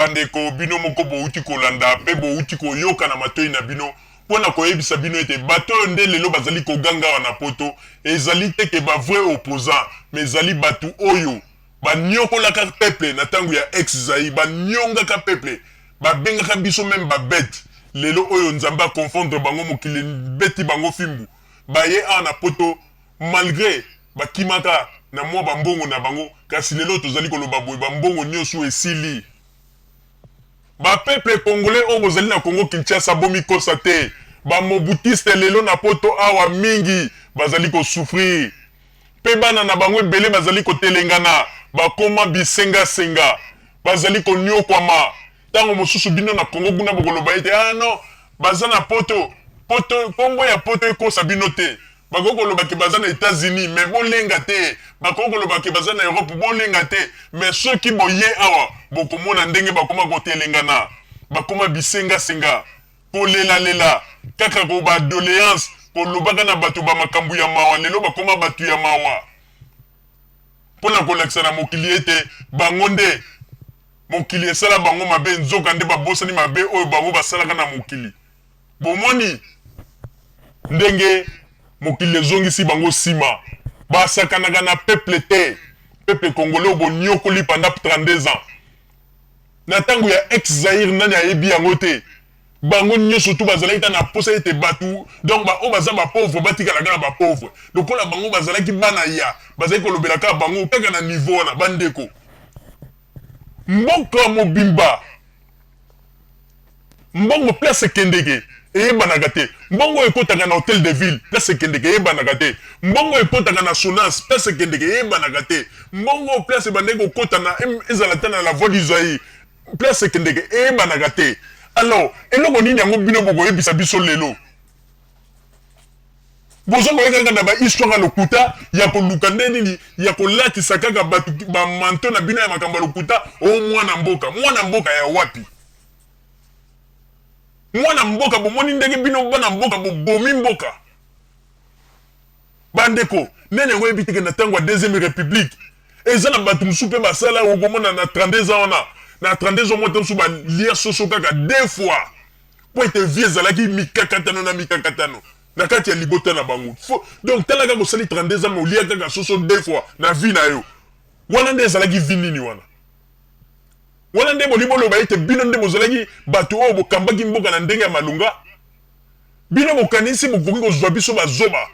bandeko bino moko bouti kolanda pe bouti koyoka na matoi na bino pona koyebisa bino ete bato nde lelo bazali koganga wana poto ezali te ke ba vrai opposant mais ezali batu oyo banyokolaka peuple na tangu ya ex-Zaïre banyongaka peuple babengaka biso même babete lelo oyo nzamba confondre bango mokili beti bango fimbu baye ana poto malgré bakimaka na mwa bambongo na bango kasi lelo tozali koloba boye bambongo nyonso esili ba peuple congolais oyo bozali na Congo Kinshasa bomi kosa te ba mobutiste lelo na poto awa mingi bazali ko souffrir pe bana na bango ebele bazali ko telengana bakoma bisenga senga bazali ko nyokwama tango mosusu bino na Congo kuna bokoloba ete ah non baza na poto Congo ya poto ekosa bino te bakokoloba ke baza na États-Unis mais bolenga te bakokoloba ke baza na Europe bolenga te mais soki boye awa bokomona ndenge bakoma kotelengana bakoma bisenga senga kolela kaka ko ba doléance kolobaka na bato ba makambu ya mawa lelo bakoma batu ya mawa pona kolakisa na mokili ete bango nde mokili esala bango mabe nzoka nde babosani mabe oyo bango basalaka na mokili bomoni ndenge mokili ezongisi bango sima basakanaka na peuple te peuple congolais bonyokoli pendant 32 ans na tango ya ex-Zaïre nani ayebi yango te bango nyonso tu bazalaki ta na posa ete batu donc ba o baza ba pauvre batikalaka na ba pauvre lokola bango bazalaki bana ya bazali kolobelaka bango kaka na niveau na bandeko mboka mobimba mbongo place kendeke eyebanaka te mbongo ekotaka na hôtel de ville place kendeke eyebanaka te mbongo ekotaka na Sonas place kendeke eyebanaka te mbongo place bandeki kokota na ezala te na la voie du Zaïre place kendeke eyebanaka te alors eloko nini yango bino bokoyebisa biso lelo bozo koyekaka na bahistoire ya lokuta ya koluka nde nini ya kolatisa kaka bato bamanto na bino ya makambo ya lokuta o mwana mboka ya wapi mwana mboka bomoni ndenge bino bana mboka bobomi mboka bandeko nene ngo ebitike na tango ya deuxième république eza na bato mosusu mpe basala okomona na 32 ans wana na 32 ans moto mosusu balia soso kaka 2 fois po ete vie ezalaki mikakatano na mikakatano na kati ya libota na bango donc talaka kosali 32 ans mais olia kaka soso 2 fois na vie na yo wana nde ezalaki vie nini wana nde boliboloba ete bino nde bozalaki bato oyo bokambaki mboka na ndenge ya malunga bino bokanisi bokoki kozwa biso bazoba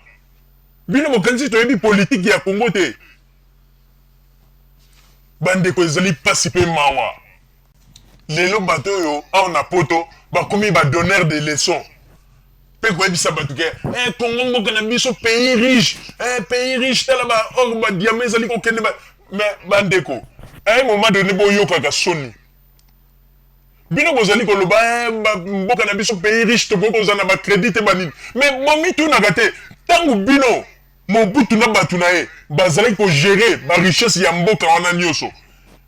bino bokanisi toyebi politike ya Congo te bandeko ezali pasi mpe mawa lelo bato oyo awa na poto bakomi badonneur de leçon mpe koyebisa bato ke Congo mboka na biso pays riche tala baor badiama ezali kokende mais bandeko à un moment donné boyokaka soni bino bozali koloba mboka na biso pays riche to boko zana ba crédit te banini mais momi tunaka te tangu bino Mobutu na batu na ye bazali ko gérer ba richesse ya mboka wana nyonso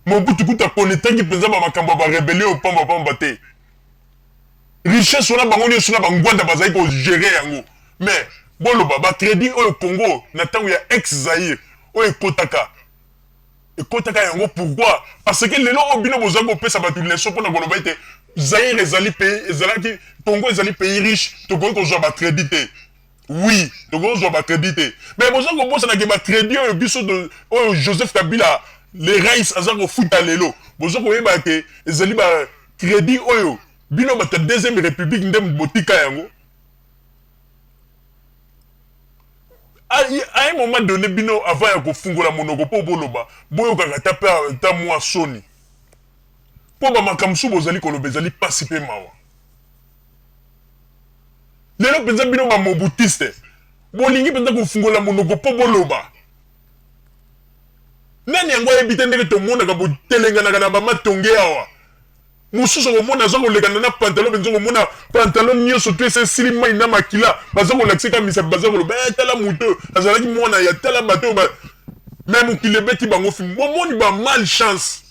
Mobutu kuta konetangi penza ba makambo ba rébellion pamba te richesse wana bango nyonso na bangwanda bazali ko gérer yango mais boloba ba crédit oyo Congo na tangu ya ex-Zaïre oyo ekotaka yango pourquoi parce que lelo obino bozali kopesa bato leso mpona koloba ete Zaïre ezali pays ezalaki Congo ezali pays riche tokoki kozwa bacrédit te oui tokoki kozwa bacrédit te mais bozali kobosanaki bacrédit oyo biso oyo Joseph Kabila le rais aza kofuta lelo bozali koyeba ke ezali bacrédit oyo bino bato ya deuxième république nde botika yango à un moment donné bino avant ya kofungola monoko po boloba boyokaka ta mwa soni po bamakambo mosusu bozali koloba ezali pasi mpe mawa lelo mpenza bino bamobutiste bolingi mpenza kofungola monoko po boloba nani yango ayebi te ndenge tomonaka botelenganaka na bamatonge awa mosusu komona aza kolekana na pantalon mpenza komona pantalon nyonso to ese esili mai na makila baza kolakisa ka misapi baza koloba tala moto azalaki mwana ya tala bato me mokili ebeti bango fimi bomoni bamalchance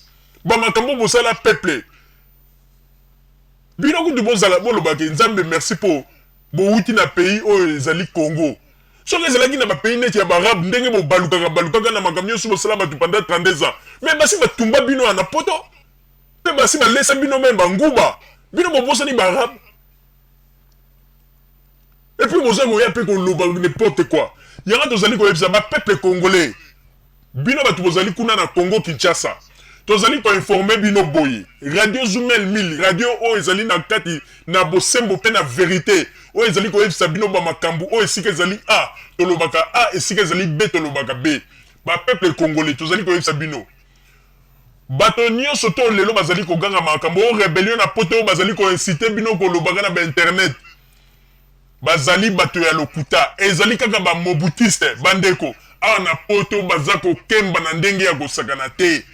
bamakambo bosala peuple bino kutu bozala bolobaki nzambe merci mpo bowuti na pays oyo ezali Congo soki ezalaki na bapays neti ya barabe ndenge balukaka na makambo nyonso bosala bato pendant 32 ans mais basi batumba bino wana poto Pe basi ba lesa bino même banguba. Bino bobosa ni barab. Et puis vous avez un peu n'importe quoi. Il y a des années qui ont peuple congolais. Bino ba tuzali kuna na Congo Kinshasa. Tozali ko informer bino boyi. Radio Zoomel 1000, radio o ezali na kati na bosembo pe na vérité. O ezali ko yebisa bino ba makambu o esika ezali A, tolobaka A esika ezali B tolobaka B. Ba peuple congolais tozali ko yebisa bino. Bato nyonso to lelo bazali ko ganga makambu o rébellion na poto bazali ko inciter bino ko lobaka na ba internet. Bazali bato ya lokuta ezali kaka ba mobutiste bandeko. A na poto bazako kemba na ndenge ya kosakana te.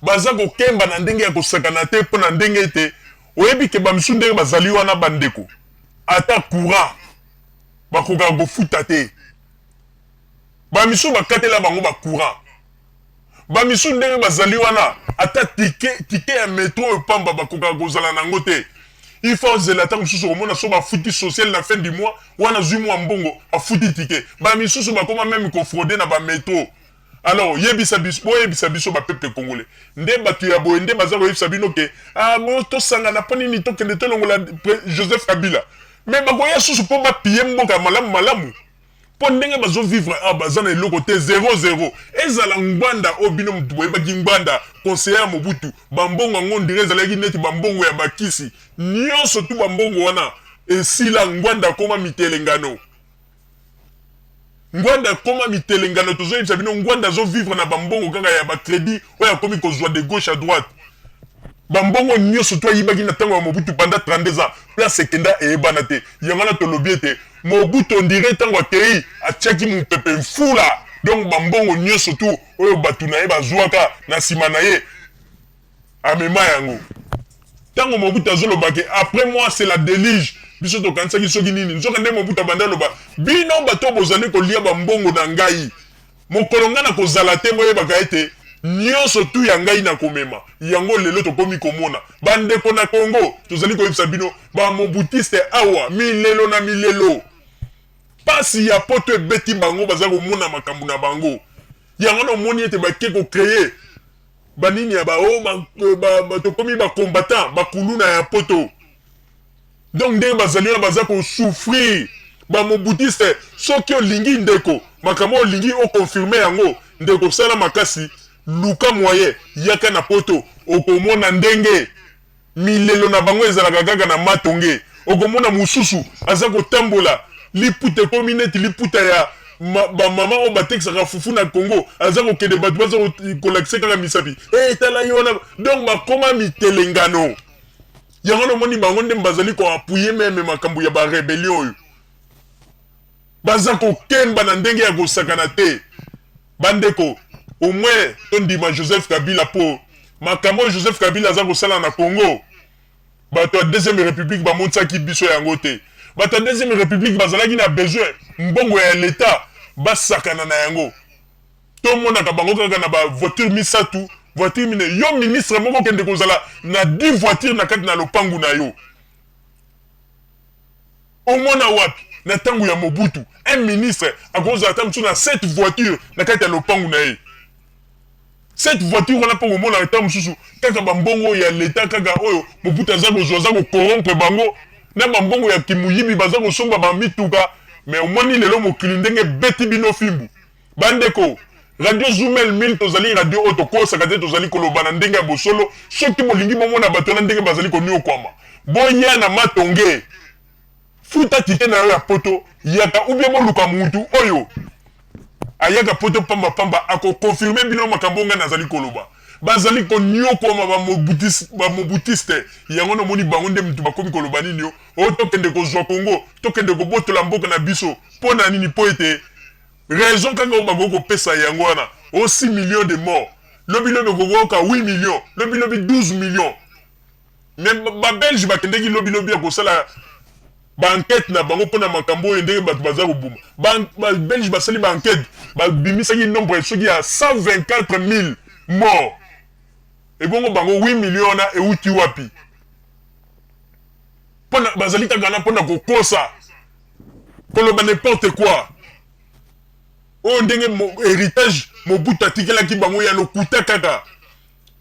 Bazako kemba na ndenge ya kosakana te po na ndenge te. Oyebi ke ba misu ndenge bazali wana bandeko. Ata courant bakoka kofuta te. Ba misu bakatela bango ba courant. Ba misu ndenge bazali wana ata ticket ya métro epamba bakoka kozala nango te. Il faut zela ta mususu komona so ba fouti social na fin du mois wana zui mwa mbongo a fouti ticket ba misusu ba koma même ko frauder na ba métro. Alors yebisa biso ba peuple congolais nde batu ya boye nde bazako yebisa bino ke moto sanga na poni ni to kende to longola Joseph Kabila mais ba koya susu po ba piller mboka malamu po ndenge bazo vivre bazana eloko te 0-0 ezala ngwanda obino mutu boye baki ngwanda conseiller Mobutu bambongo ngo ndire ezalaki neti bambongo ya bakisi nyonso tu bambongo wana esila ngwanda koma mitelengano tozo yebisa bino ngwanda zo vivre na bambongo kaka ya ba crédit oya komi kozwa de gauche à droite bambongo nyonso to yibaki na tango ya Mobutu pendant 32 ans place ekenda eyebana te yango na tolobi ete Mobutu on dirait tango akei atiaki mopepe mfula donc bambongo nyonso tu oyo batu na ye bazwaka na nsima na ye amema yango tango Mobutu azolobaki après moi c'est la délige biso tokanisaki soki nini nzoka nde Mobutu abanda loba bino bato bozali kolia bambongo na ngai mokolo nga na kozala te boyebaka ete nyonso tu ya ngai na komema yango lelo tokomi komona bandeko na Congo tozali koyebisa bino bamobutiste awa milelo na milelo pasi ya poto ebeti bango baza komona makambo na bango yango na omoni ete bake kocreye banini ya tokomi bacombattant bakulu na ya poto donc ndenge bazali wana baza kosouffrir bamobutiste soki olingi ndeko makambo olingi okonfirme yango ndeko sala makasi luka moye yaka na poto okomona ndenge milelo na bango ezalaka kaka na matonge okomona mususu aza kotambola liputa ekomi neti liputa ya bamama oyo batekisaka fufu na Congo aza kokende bato baza kolakisa kaka misapi etala ye wana donc bakoma mitelengano yango nomoni bango nde bazali koapuye meme makambo ya barebellion oyo baza kokemba na ndenge ya kosakana te bandeko au moins tondima Joseph Kabila po makambo Joseph Kabila aza kosala na Congo bato ya deuxième république bamontisaki biso yango te bato ya deuxième république bazalaki na besoin mbongo ya l'état basakana na yango tomonaka bango kaka na bavoiture misatu voiture mine yo ministre moko kende kozala na 10 voitures na kati na lopangu na yo omona wapi na tangu ya Mobutu un ministre akozala ta musu na 7 voitures na kati ya lopangu na ye 7 voitures wana po komona ta mususu kaka bambongo ya l'état kaka oyo Mobutu aza kozwa aza kocorrompre bango na bambongo ya kimuyibi baza kosomba bamituka mais omoni lelo mokili ndenge beti bino fimbu bandeko radio Zoomel 1000 tozali radio oyo tokosaka te tozali koloba na ndenge ya bosolo soki bolingi bomona bato na ndenge bazali koniokwama boya na matonge futa tike na yo ya poto yaka ubie boluka mutu oyo ayaka poto pamba akokonfirme bino makambo nga nazali koloba bazali koniokwama bamobutiste yango nomoni bango nde mutu bakomi koloba nini yo oyo tokende kozwa Congo tokende kobotola mboka na biso mpo na nini po ete raison kaka oyo bango kopesa yango wana o 6 millions de morts lobi kokoka 8 millions lobi 12 millions mais babelge bakendeki lobi ya kosala enquête na bango mpona makambo oyo ndenge bato baza kobuma babelge basali enquête babimisaki nombre soki ya 124 000 morts ebongo bango 8 millions na euti wapi mpona bazali kaka na mpona kokosa koloba n'importe quoi oyo ndenge héritage Mobutu atikelaki bango ya lokuta kaka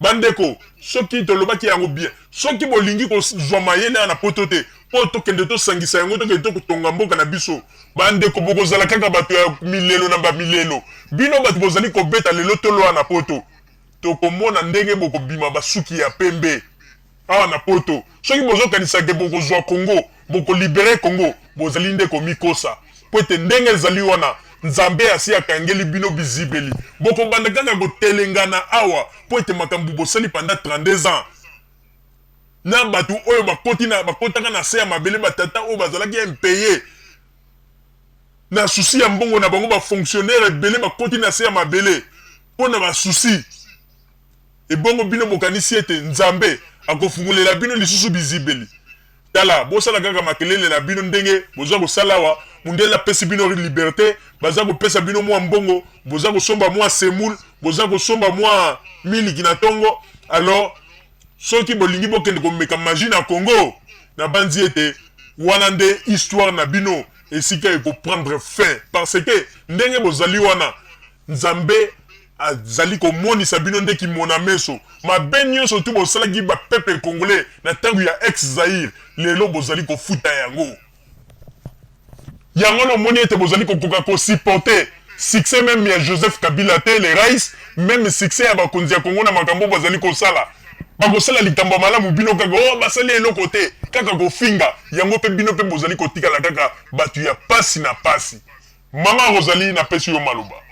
bandeko soki tolobaki yango bien soki bolingi kozwa mayele na poto te po tokende tosangisa yango tokende tokotonga mboka na biso bandeko bokozala kaka bato ya milelo na bamilelo bino bato bozali kobeta lelo toloa na poto tokomona ndenge bokobima basuki ya pembe awa na poto soki bozokanisake bokozwa Congo bokolibere Congo bozali nde komikosa po ete ndenge ezali wana nzambe asi akangeli bino bizibeli bokobanda kaka kotelengana awa po ete makambo bosali pendant 32 ans na bato oyo bakotaka na se ya mabele batata oyo bazalaki impayé na susi ya mbongo na bango bafonctionnaire ebele bakoti na se ya mabele mpo na basusi ebongo bino bokanisi ete nzambe akofungolela bino lisusu bizibeli tala bosala kaka makelele na bino ndenge boza kosala awa mundele apesi bino liberté baza kopesa bino mwa mbongo boza kosomba mwa semoule boza kosomba mwa miliki na tongo alors soki bolingi bokende komeka magie na Congo na banzi ete wana nde histoire na bino esika ekoprendre fin parce que ndenge bozali wana nzambe azali komonisa bino nde kimona meso mabe nyonso tu bosalaki bapeuple congolais na ntango ya ex Zaire lelo bozali kofuta yango yango nomoni ete bozali kokoka kosupporter succès même ya Joseph Kabila te le rais même succès ya bakonzi ya Congo na makambo bazali kosala bakosala likambo malamu bino kaka basali eloko te kaka kofinga yango pe bino pe bozali kotikala kaka batu ya pasi na pasi mama Rosalie na pesi yo maloba